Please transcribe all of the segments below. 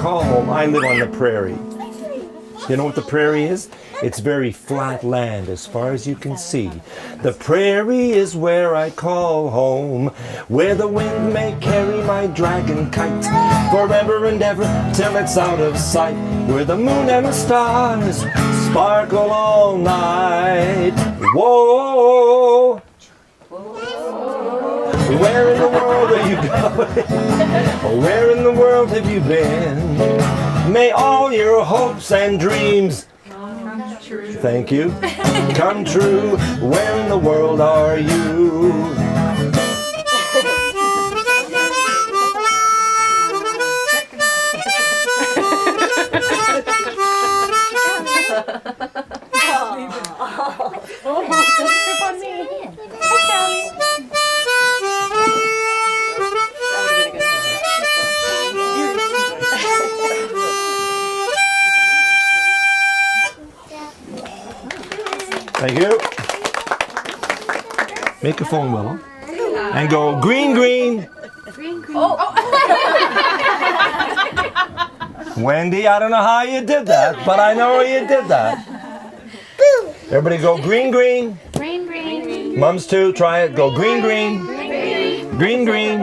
call home. I live on the prairie. You know what the prairie is? It's very flat land as far as you can see. The prairie is where I call home, where the wind may carry my dragon kite forever and ever till it's out of sight, where the moon and the stars sparkle all night. Whoa! Where in the world are you going? Where in the world have you been? May all your hopes and dreams come true. Thank you. Come true. Where in the world are you? Thank you. Make a phone, Willow. And go green, green. Green, green. Oh. Wendy, I don't know how you did that, but I know you did that. Everybody go green, green. Green, green. Mums too, try it. Go green, green. Green, green.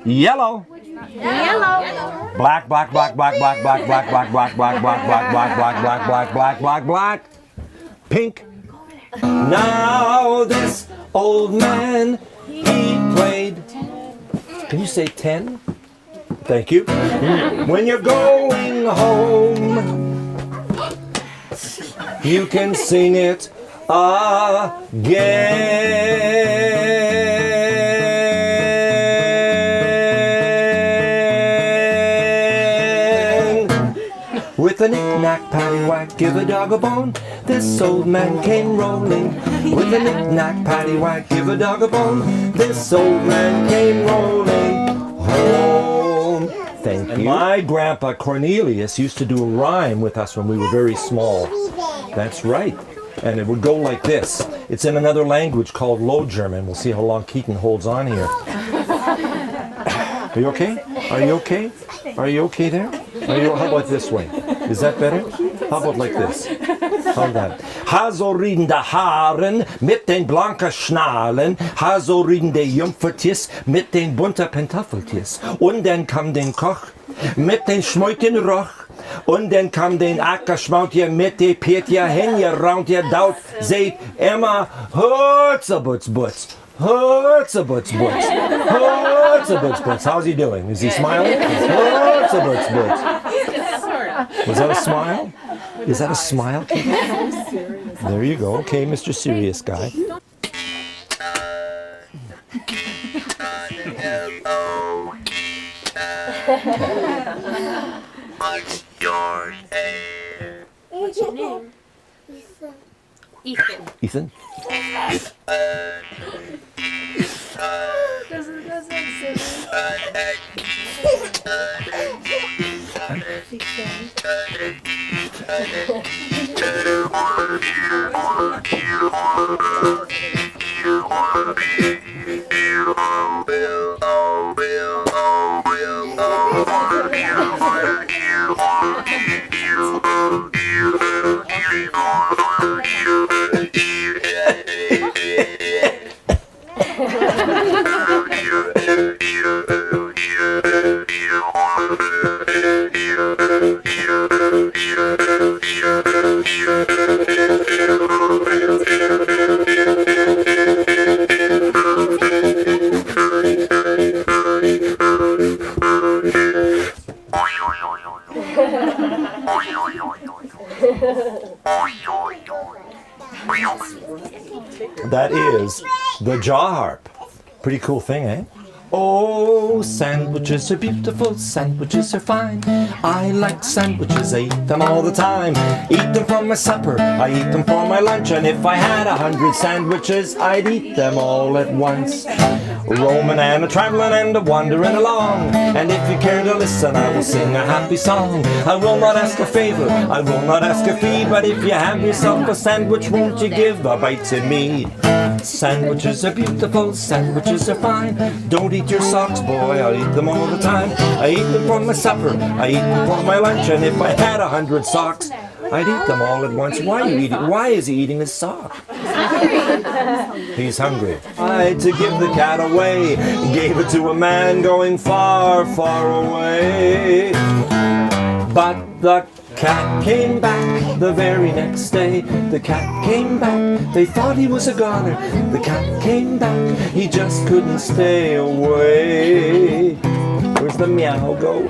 Yellow. Yellow. Black, black, black, black, black, black, black, black, black, black, black, black, black, black, black, black, black, black, black. Pink. Now this old man, he played. Can you say 10? Thank you. When you're going home, you can sing it again. With a knick-knack, paddywhack, give a dog a bone. This old man came rolling. With a knick-knack, paddywhack, give a dog a bone. This old man came rolling home. Thank you. My grandpa Cornelius used to do a rhyme with us when we were very small. That's right. And it would go like this. It's in another language called Low German. We'll see how long Keaton holds on here. Are you okay? Are you okay? Are you okay there? How about this way? Is that better? How about like this? How that? Haselriedende Haaren mit den blanken Schnallen, haselriedende Jungfertjes mit den bunten Pantoffeltjes. Und dann kam den Koch mit den schmeuken Roch. Und dann kam den Ackerschmautje mit den Pietje hingeraunt, daut, seht immer Hutzabutzbutz. Hutzabutzbutz. Hutzabutzbutz. How's he doing? Is he smiling? Hutzabutzbutz. Was that a smile? Is that a smile? There you go. Okay, Mr. Serious Guy. What's your name? What's your name? Ethan. Ethan? That is the jaw harp. Pretty cool thing, eh? Oh, sandwiches are beautiful, sandwiches are fine. I like sandwiches, I eat them all the time. Eat them for my supper, I eat them for my lunch. And if I had 100 sandwiches, I'd eat them all at once. roaming and a traveling and a wandering along. And if you care to listen, I will sing a happy song. I will not ask a favor, I will not ask a fee, but if you have yourself a sandwich, won't you give a bite to me? Sandwiches are beautiful, sandwiches are fine. Don't eat your socks, boy, I'll eat them all the time. I eat them for my supper, I eat them for my lunch, and if I had 100 socks, I'd eat them all at once. Why is he eating his sock? He's hungry. I had to give the cat away, gave it to a man going far, far away. But the cat came back the very next day. The cat came back, they thought he was a goner. The cat came back, he just couldn't stay away. Where's the meow go?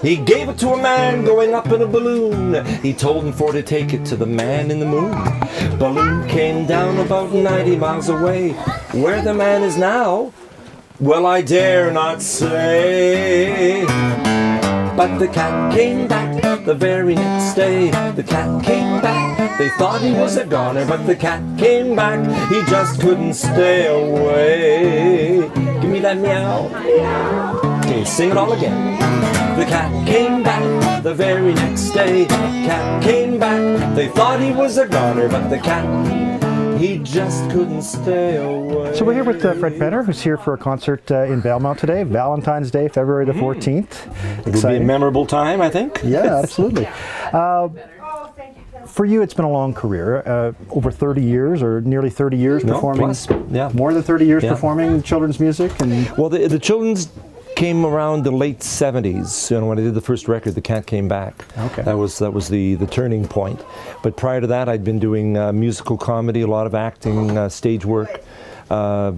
He gave it to a man going up in a balloon. He told him for to take it to the man in the moon. Balloon came down about 90 miles away. Where the man is now, well, I dare not say. But the cat came back the very next day. The cat came back, they thought he was a goner, but the cat came back, he just couldn't stay away. Give me that meow. Okay, sing it all again. The cat came back the very next day. Cat came back, they thought he was a goner, but the cat, he just couldn't stay away. So we're here with Fred Penner, who's here for a concert in Valemount today, Valentine's Day, February the 14th. It will be a memorable time, I think. Yeah, absolutely. For you, it's been a long career, over 30 years or nearly 30 years performing. Plus, yeah. More than 30 years performing children's music. And well, the children's came around the late 70s. You know, when I did the first record, The Cat Came Back. Okay. That was the turning point. But prior to that, I'd been doing musical comedy, a lot of acting, stage work, a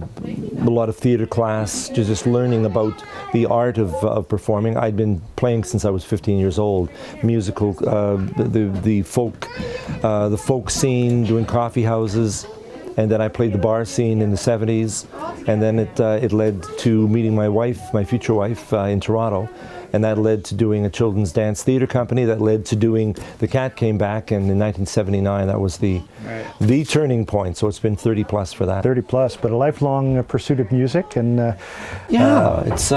lot of theater class, just learning about the art of performing. I'd been playing since I was 15 years old. Musical, the folk scene, doing coffee houses. And then I played the bar scene in the 70s, and then it led to meeting my wife, my future wife, in Toronto, and that led to doing a children's dance theater company. That led to doing The Cat Came Back, and in 1979 that was the turning point. So it's been 30 plus for that. 30 plus, but a lifelong pursuit of music, and it's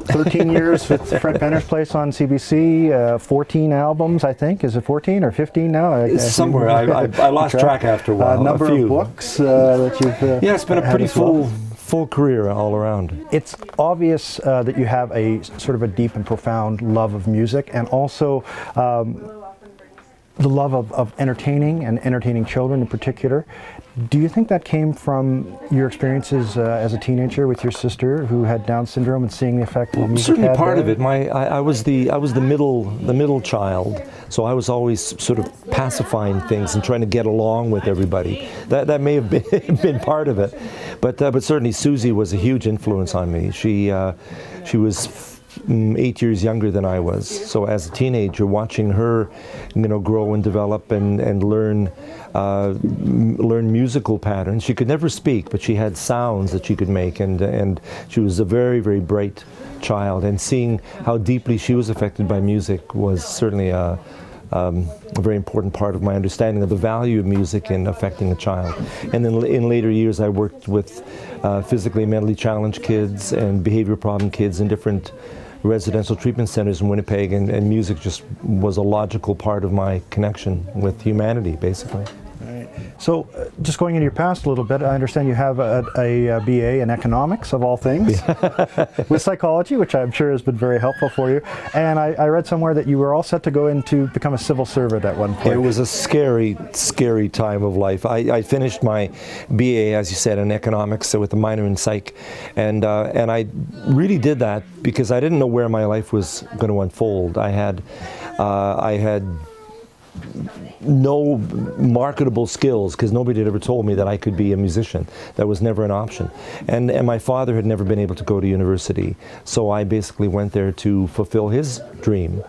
13 years with Fred Penner's Place on CBC, 14 albums, I think. Is it 14 or 15 now? Somewhere. I lost track after a while. A number of books that you've yeah, it's been a pretty full career all around. It's obvious that you have a sort of a deep and profound love of music, and also the love of entertaining and entertaining children in particular. Do you think that came from your experiences as a teenager with your sister who had Down syndrome and seeing the effect of music? Certainly part of it. I was the middle child, so I was always sort of pacifying things and trying to get along with everybody. That may have been part of it, but certainly Susie was a huge influence on me. She was 8 years younger than I was, so as a teenager, watching her, grow and develop and learn musical patterns. She could never speak, but she had sounds that she could make, and she was a very, very bright child. And seeing how deeply she was affected by music was certainly a very important part of my understanding of the value of music in affecting a child. And then in later years, I worked with physically and mentally challenged kids and behavior problem kids in different residential treatment centers in Winnipeg, and music just was a logical part of my connection with humanity, basically. So, just going into your past a little bit, I understand you have a BA in economics, of all things, with psychology, which I'm sure has been very helpful for you. And I read somewhere that you were all set to go in to become a civil servant at one point. It was a scary, scary time of life. I finished my BA, as you said, in economics with a minor in psych, and I really did that because I didn't know where my life was going to unfold. I had no marketable skills because nobody had ever told me that I could be a musician. That was never an option. And my father had never been able to go to university, so I basically went there to fulfill his dream.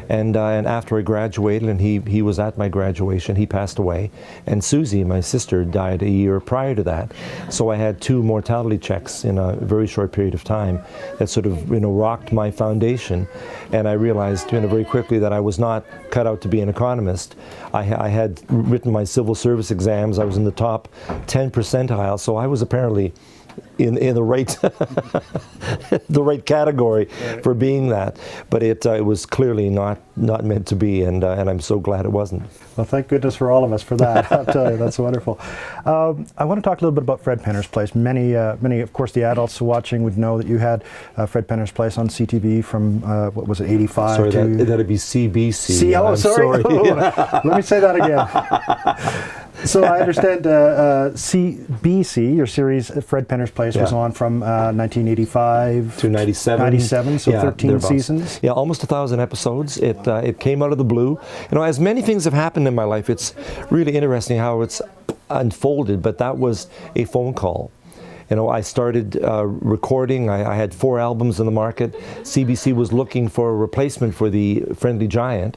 And after I graduated, and he was at my graduation, he passed away. And Susie, my sister, died a year prior to that. So I had 2 mortality checks in a very short period of time that sort of, rocked my foundation. And I realized, very quickly that I was not cut out to be an economist. I had written my civil service exams. I was in the top 10 percentile, so I was apparently in the right the right category for being that, but it was clearly not meant to be, and I'm so glad it wasn't. Well, thank goodness for all of us for that. I'll tell you, that's wonderful. I want to talk a little bit about Fred Penner's Place. Many, of course, the adults watching would know that you had Fred Penner's Place on CTV from what was it, 85? Sorry, that'd be CBC. Oh, I'm sorry. sorry. Let me say that again. So I understand CBC, your series Fred Penner's Place, was on from 1985 to 97. 97, so 13 seasons. Yeah, almost 1,000 episodes. It came out of the blue. As many things have happened in my life, it's really interesting how it's unfolded, but that was a phone call. I started recording. I had 4 albums in the market. CBC was looking for a replacement for the Friendly Giant.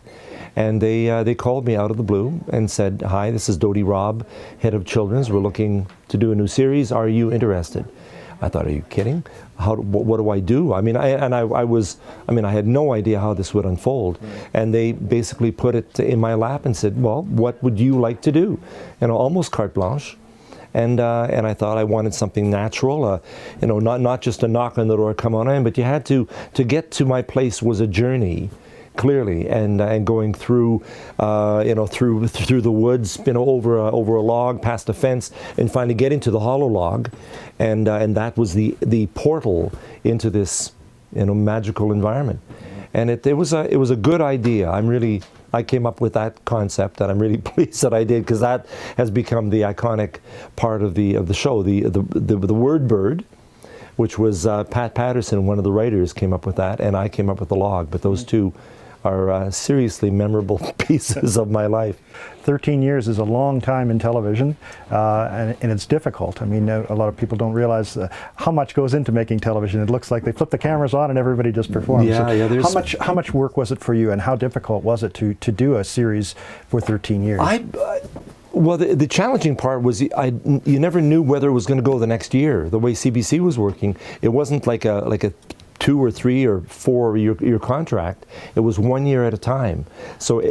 And they called me out of the blue and said, "Hi, this is Dodie Robb, head of children's. We're looking to do a new series. Are you interested?" I thought, "Are you kidding? What do I do?" I had no idea how this would unfold. And they basically put it in my lap and said, "Well, what would you like to do?" Almost carte blanche. And I thought I wanted something natural, not just a knock on the door, come on in, but you had to get to my place was a journey. Clearly, and going through, through the woods, over a log, past a fence, and finally getting to the hollow log, and that was the portal into this, magical environment, and it was a good idea. I came up with that concept, and I'm really pleased that I did, because that has become the iconic part of the show. The word bird, which was Pat Patterson, one of the writers, came up with that, and I came up with the log. But those two are seriously memorable pieces of my life. 13 years is a long time in television, and it's difficult. I mean, a lot of people don't realize how much goes into making television. It looks like they flip the cameras on and everybody just performs. How much work was it for you, and how difficult was it to do a series for 13 years? Well, the challenging part was you never knew whether it was going to go the next year. The way CBC was working, it wasn't like a 2 or 3 or 4 year contract. It was 1 year at a time. So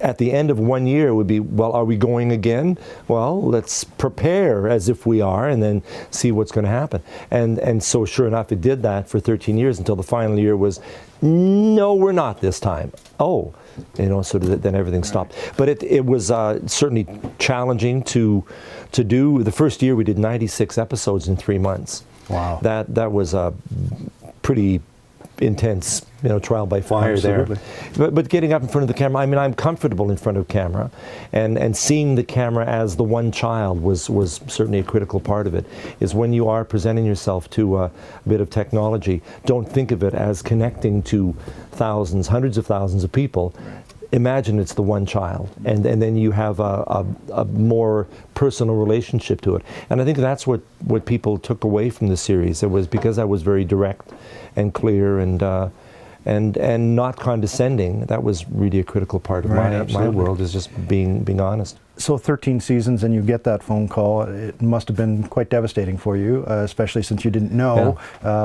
at the end of 1 year, it would be, well, are we going again? Well, let's prepare as if we are, and then see what's going to happen. And so sure enough, it did that for 13 years until the final year was, no, we're not this time. Oh, so then everything stopped. But it was certainly challenging to do. The first year we did 96 episodes in 3 months. Wow. That was a pretty intense, trial by fire. Absolutely. There. But getting up in front of the camera, I'm comfortable in front of camera, and seeing the camera as the one child was certainly a critical part of it. Is when you are presenting yourself to a bit of technology, don't think of it as connecting to thousands, hundreds of thousands of people. Imagine it's the one child, and then you have a more personal relationship to it. And I think that's what people took away from the series. It was because I was very direct and clear and not condescending. That was really a critical part of my world, is just being honest. So 13 seasons, and you get that phone call. It must have been quite devastating for you, especially since you didn't know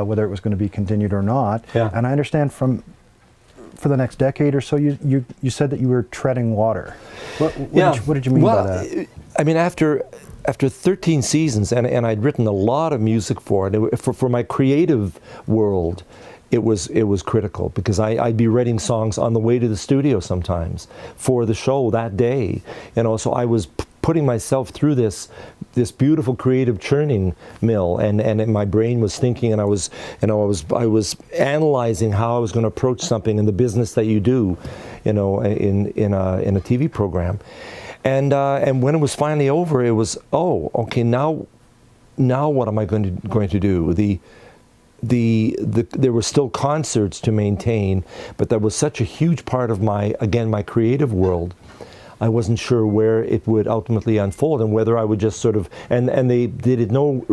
whether it was going to be continued or not. Yeah. And I understand for the next decade or so, you said that you were treading water. What did you mean by that? I mean, after 13 seasons, and I'd written a lot of music for it, for my creative world, it was critical, because I'd be writing songs on the way to the studio sometimes for the show that day. So I was putting myself through this beautiful creative churning mill, and my brain was thinking, and I was analyzing how I was going to approach something in the business that you do, in a TV program, and when it was finally over, it was, oh, okay, now what am I going to do? There were still concerts to maintain, but that was such a huge part of my creative world. I wasn't sure where it would ultimately unfold, and whether I would just sort of, and they did no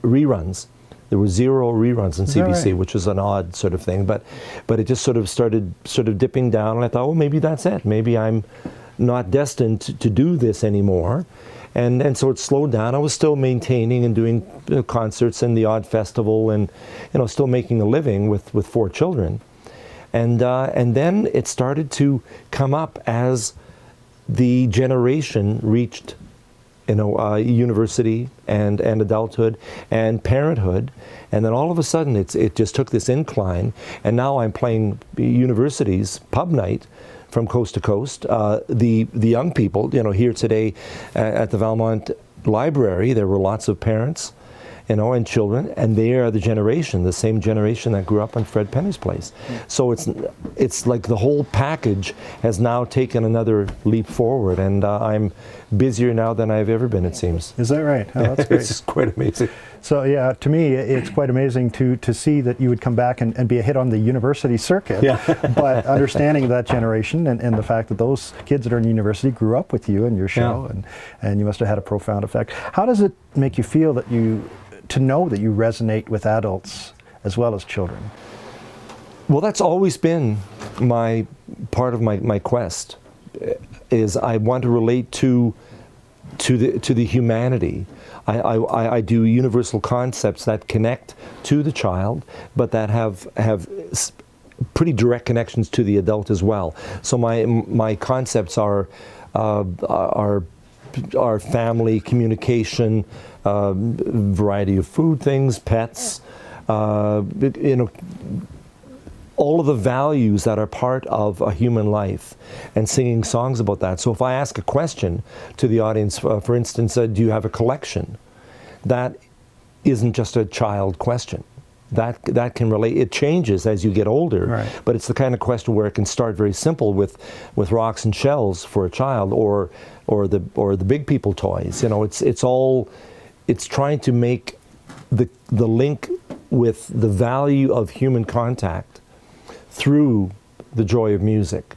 reruns. There were 0 reruns on that CBC, right? which was an odd sort of thing. But it just sort of started dipping down, and I thought, well, maybe that's it. Maybe I'm not destined to do this anymore. And so it slowed down. I was still maintaining and doing concerts and the odd festival, and still making a living with 4 children. And then it started to come up as the generation reached university and adulthood and parenthood, and then all of a sudden it just took this incline, and now I'm playing universities pub night from coast to coast. The young people, here today at the Valemount Library, there were lots of parents, and children, and they are the same generation that grew up on Fred Penny's place. So it's like the whole package has now taken another leap forward, and I'm busier now than I've ever been, it seems. Is that right? Oh, that's great. It's quite amazing. So yeah, to me, it's quite amazing to see that you would come back and be a hit on the university circuit. Yeah. But understanding that generation and the fact that those kids that are in university grew up with you and your show, and you must have had a profound effect. How does it make you feel to know that you resonate with adults as well as children? Well, that's always been my part of my quest. Is I want to relate to the humanity. I do universal concepts that connect to the child, but that have pretty direct connections to the adult as well. So my concepts are family, communication, variety of food things, pets, all of the values that are part of a human life, and singing songs about that. So if I ask a question to the audience, for instance, do you have a collection? That isn't just a child question. That can relate. It changes as you get older, right. But it's the kind of question where it can start very simple with rocks and shells for a child, or the big people toys. It's trying to make the link with the value of human contact through the joy of music,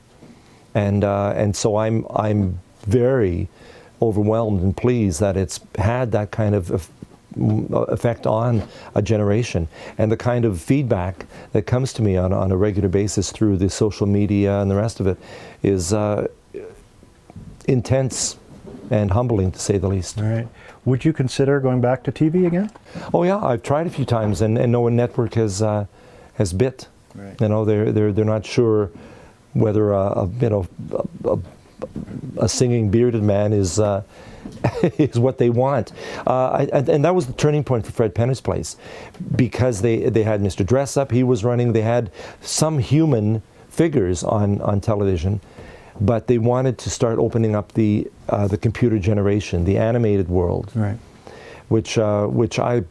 and so I'm very overwhelmed and pleased that it's had that kind of effect on a generation, and the kind of feedback that comes to me on a regular basis through the social media and the rest of it is intense and humbling, to say the least. All right. Would you consider going back to TV again? Oh yeah, I've tried a few times, and no one network has bit. Right. They're not sure whether a singing bearded man is is what they want, and that was the turning point for Fred Penny's place, because they had Mr. Dress Up, he was running. They had some human figures on television, but they wanted to start opening up the computer generation, the animated world, right. which I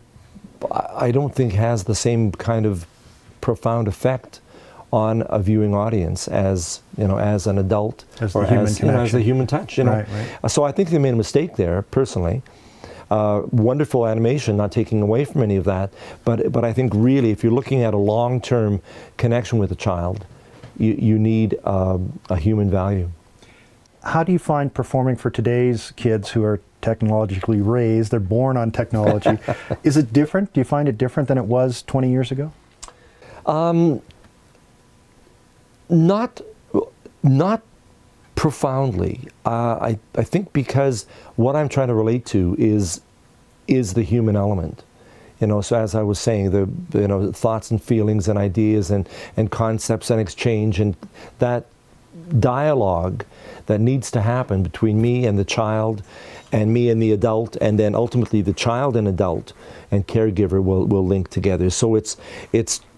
don't think has the same kind of profound effect on a viewing audience as an adult, as the human connection. As the human touch. Right. So I think they made a mistake there, personally. Wonderful animation, not taking away from any of that, but I think really, if you're looking at a long-term connection with a child, you need a human value. How do you find performing for today's kids who are technologically raised? They're born on technology. Is it different? Do you find it different than it was 20 years ago? Not profoundly. I think because what I'm trying to relate to is the human element. So as I was saying, the thoughts and feelings and ideas and concepts and exchange, and that dialogue that needs to happen between me and the child, and me and the adult, and then ultimately the child and adult and caregiver will link together. So it's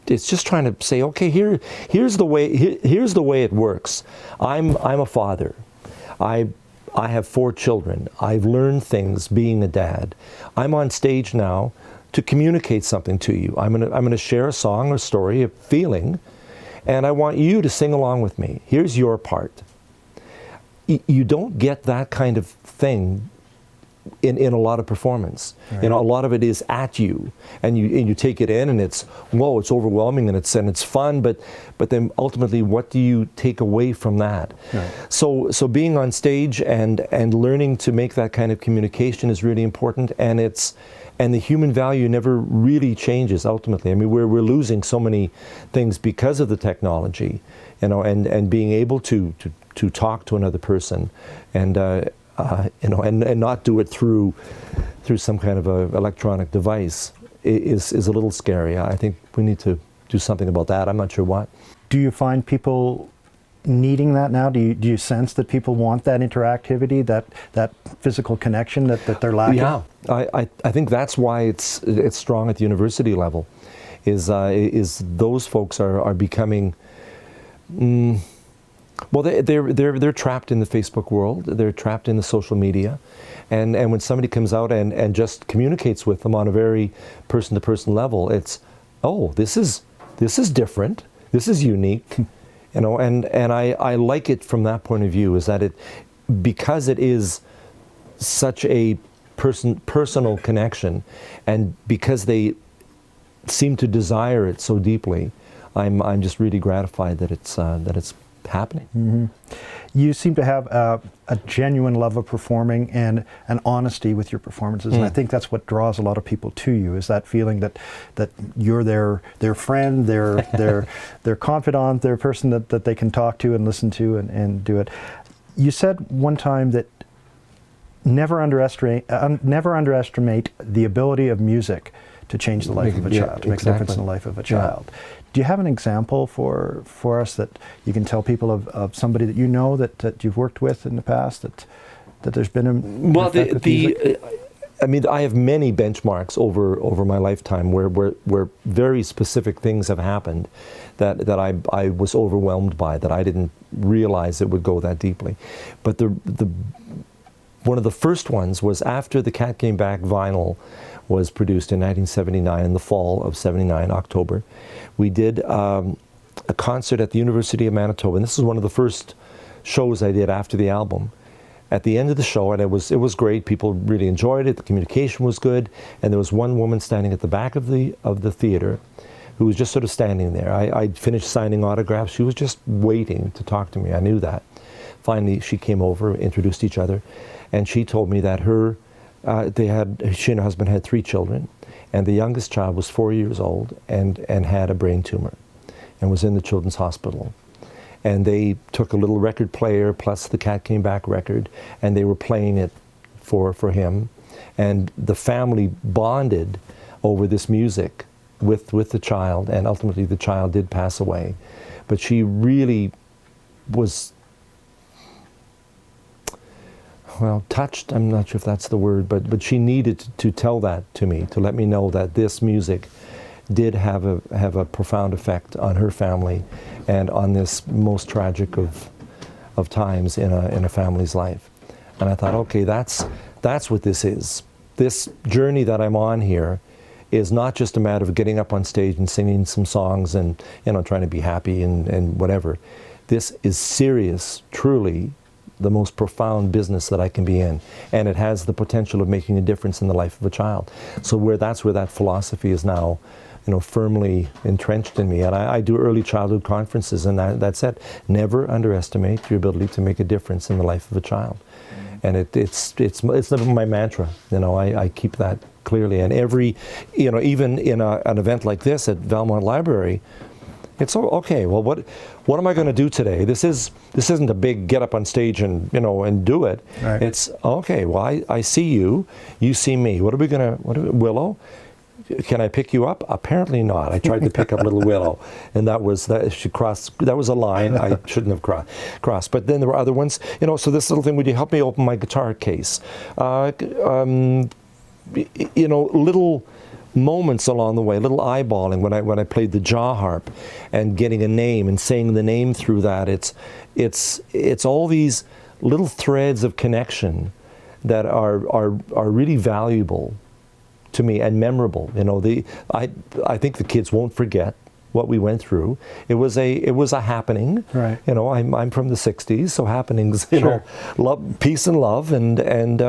just trying to say, okay, here's the way it works. I'm a father. I have 4 children. I've learned things being a dad. I'm on stage now to communicate something to you. I'm gonna share a song, a story, a feeling, and I want you to sing along with me. Here's your part. You don't get that kind of thing in a lot of performance. Right. A lot of it is at you, and you take it in, and it's overwhelming, and it's fun, but then ultimately, what do you take away from that? Right. So being on stage and learning to make that kind of communication is really important, and it's and the human value never really changes ultimately. I mean, we're losing so many things because of the technology, you know, and being able to talk to another person, and you know, and not do it through some kind of a electronic device is a little scary. I think we need to do something about that. I'm not sure what. Do you find people needing that now? Do you sense that people want that interactivity, that physical connection that they're lacking? Yeah, I think that's why it's strong at the university level, is those folks are becoming, well, they're trapped in the Facebook world, they're trapped in the social media, and when somebody comes out and just communicates with them on a very person-to-person level, it's, oh, this is different, this is unique. You know, and I like it from that point of view, is that because it is such a personal connection, and because they seem to desire it so deeply, I'm just really gratified that it's happening. Mm-hmm. You seem to have a genuine love of performing and an honesty with your performances, and I think that's what draws a lot of people to you, is that feeling that you're their friend, their confidant, their person that they can talk to and listen to and do it. You said one time that never underestimate the ability of music to change the life of a child, to make a difference in the life of a child. Yeah. Do you have an example for us that you can tell people of somebody that you know that you've worked with in the past, that there's been a I mean, I have many benchmarks over my lifetime where very specific things have happened that I was overwhelmed by, that I didn't realize it would go that deeply. But the one of the first ones was after the Cat Came Back vinyl was produced in 1979, in the fall of 79, October. We did a concert at the University of Manitoba, and this is one of the first shows I did after the album. At the end of the show, and it was great, people really enjoyed it, the communication was good, and there was one woman standing at the back of the theater who was just sort of standing there. I'd finished signing autographs, she was just waiting to talk to me, I knew that. Finally, she came over, introduced each other, and she told me that she and her husband had 3 children, and the youngest child was 4 years old and had a brain tumor and was in the children's hospital. And they took a little record player plus the Cat Came Back record, and they were playing it for him. And the family bonded over this music with the child, and ultimately the child did pass away. But she really was, well, touched, I'm not sure if that's the word, but she needed to tell that to me, to let me know that this music did have a profound effect on her family and on this most tragic of times in a family's life. And I thought, okay, that's what this is. This journey that I'm on here is not just a matter of getting up on stage and singing some songs and, you know, trying to be happy and whatever. This is serious, truly, the most profound business that I can be in, and it has the potential of making a difference in the life of a child. So that's where that philosophy is now, you know, firmly entrenched in me. And I do early childhood conferences, and that's it. Never underestimate your ability to make a difference in the life of a child. And it's my mantra. You know, I keep that clearly. And every, you know, even in an event like this at Valemount Library, it's okay. Well, what am I going to do today? This isn't a big get up on stage and, you know, and do it. Right. It's okay. Well, I see you. You see me. Willow? Can I pick you up? Apparently not. I tried to pick up little Willow, and that was a line I shouldn't have crossed. But then there were other ones. You know, so this little thing, would you help me open my guitar case? You know, little moments along the way, little eyeballing when I played the jaw harp and getting a name and saying the name through that. It's all these little threads of connection that are really valuable to me and memorable. You know, I think the kids won't forget what we went through. It was a happening. Right. You know, I'm from the '60s, so happenings. You know, love, peace and love, and.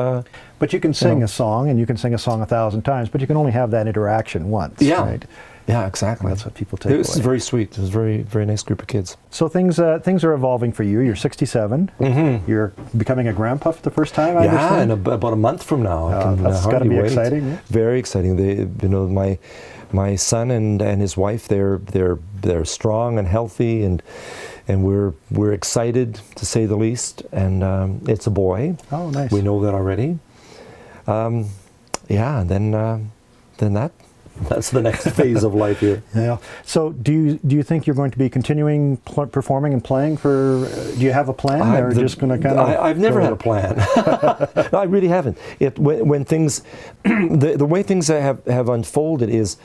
But you can sing a song, and you can sing a song 1,000 times, but you can only have that interaction once. Yeah. Right? Yeah, exactly. That's what people take It was away. very sweet. It was a very, very nice group of kids. So things are evolving for you. You're 67. You're becoming a grandpa for the first time, I Yeah, understand? and about a month from now. I can that's gotta hardly be wait. exciting, yeah. Very exciting. They, my son and his wife, they're strong and healthy, and we're excited, to say the least. And it's a boy. Oh, nice. We know that already. Yeah, and then that's the next phase of life here. Yeah. So do you think you're going to be continuing performing and playing for? Do you have a plan, or just going to kind of? I've never had a plan. No, I really haven't. When things, the way things have unfolded is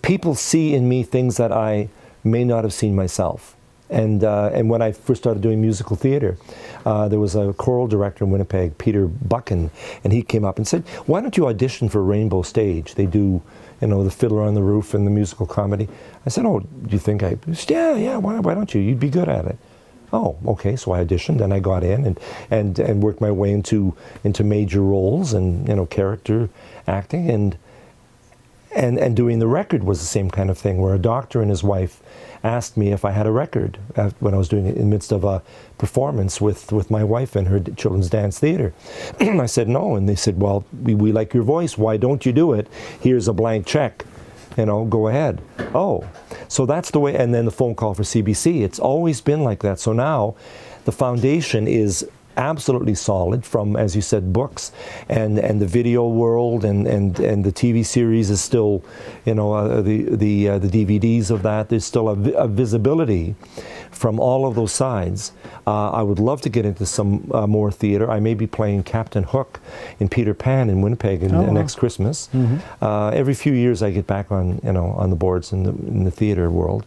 people see in me things that I may not have seen myself. And when I first started doing musical theater, there was a choral director in Winnipeg, Peter Buchan, and he came up and said, "Why don't you audition for Rainbow Stage? They do, the Fiddler on the Roof and the musical comedy." I said, "Oh, do you think I?" He said, yeah. Why don't you? You'd be good at it. Oh, okay. So I auditioned and I got in and worked my way into major roles and character acting and doing the record was the same kind of thing, where a doctor and his wife asked me if I had a record when I was doing it in the midst of a performance with my wife in her children's dance theater. I said no, and they said, "Well, we like your voice. Why don't you do it? Here's a blank check. Go ahead." Oh, so that's the way. And then the phone call for CBC. It's always been like that. So now, the foundation is absolutely solid, from, as you said, books and the video world and the TV series is still, the DVDs of that. There's still a visibility from all of those sides. I would love to get into some more theater. I may be playing Captain Hook in Peter Pan in Winnipeg next Christmas. Every few years I get back on the boards in the theater world.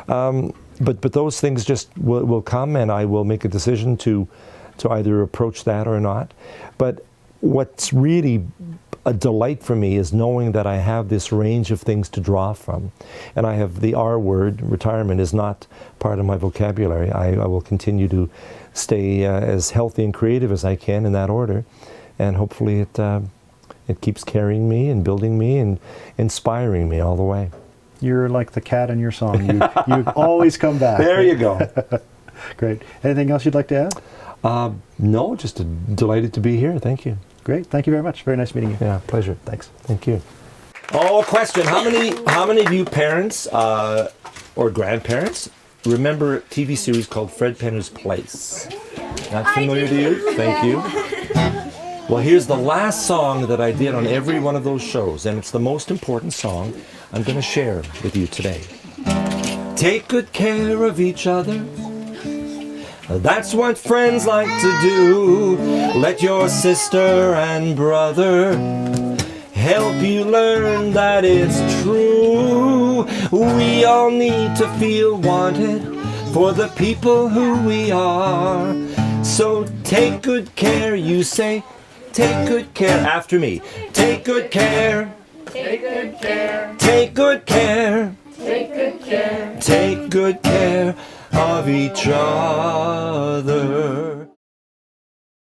But those things just will come, and I will make a decision to either approach that or not. But what's really a delight for me is knowing that I have this range of things to draw from. And I have the R word, retirement, is not part of my vocabulary. I will continue to stay as healthy and creative as I can in that order. And hopefully it keeps carrying me and building me and inspiring me all the way. You're like the cat in your song. You always come back. There you go. Great. Anything else you'd like to add? No, just delighted to be here. Thank you. Great. Thank you very much. Very nice meeting you. Yeah, pleasure. Thanks. Thank you. Oh, question. How many of you parents or grandparents remember a TV series called Fred Penner's Place? Not familiar to you? Thank you. Well, here's the last song that I did on every one of those shows, and it's the most important song I'm going to share with you today. Take good care of each other. That's what friends like to do. Let your sister and brother help you learn that it's true. We all need to feel wanted for the people who we are. So take good care, you say. Take good care after me. Take good care. Take good care. Take good care. Take good care. Take good care of each other.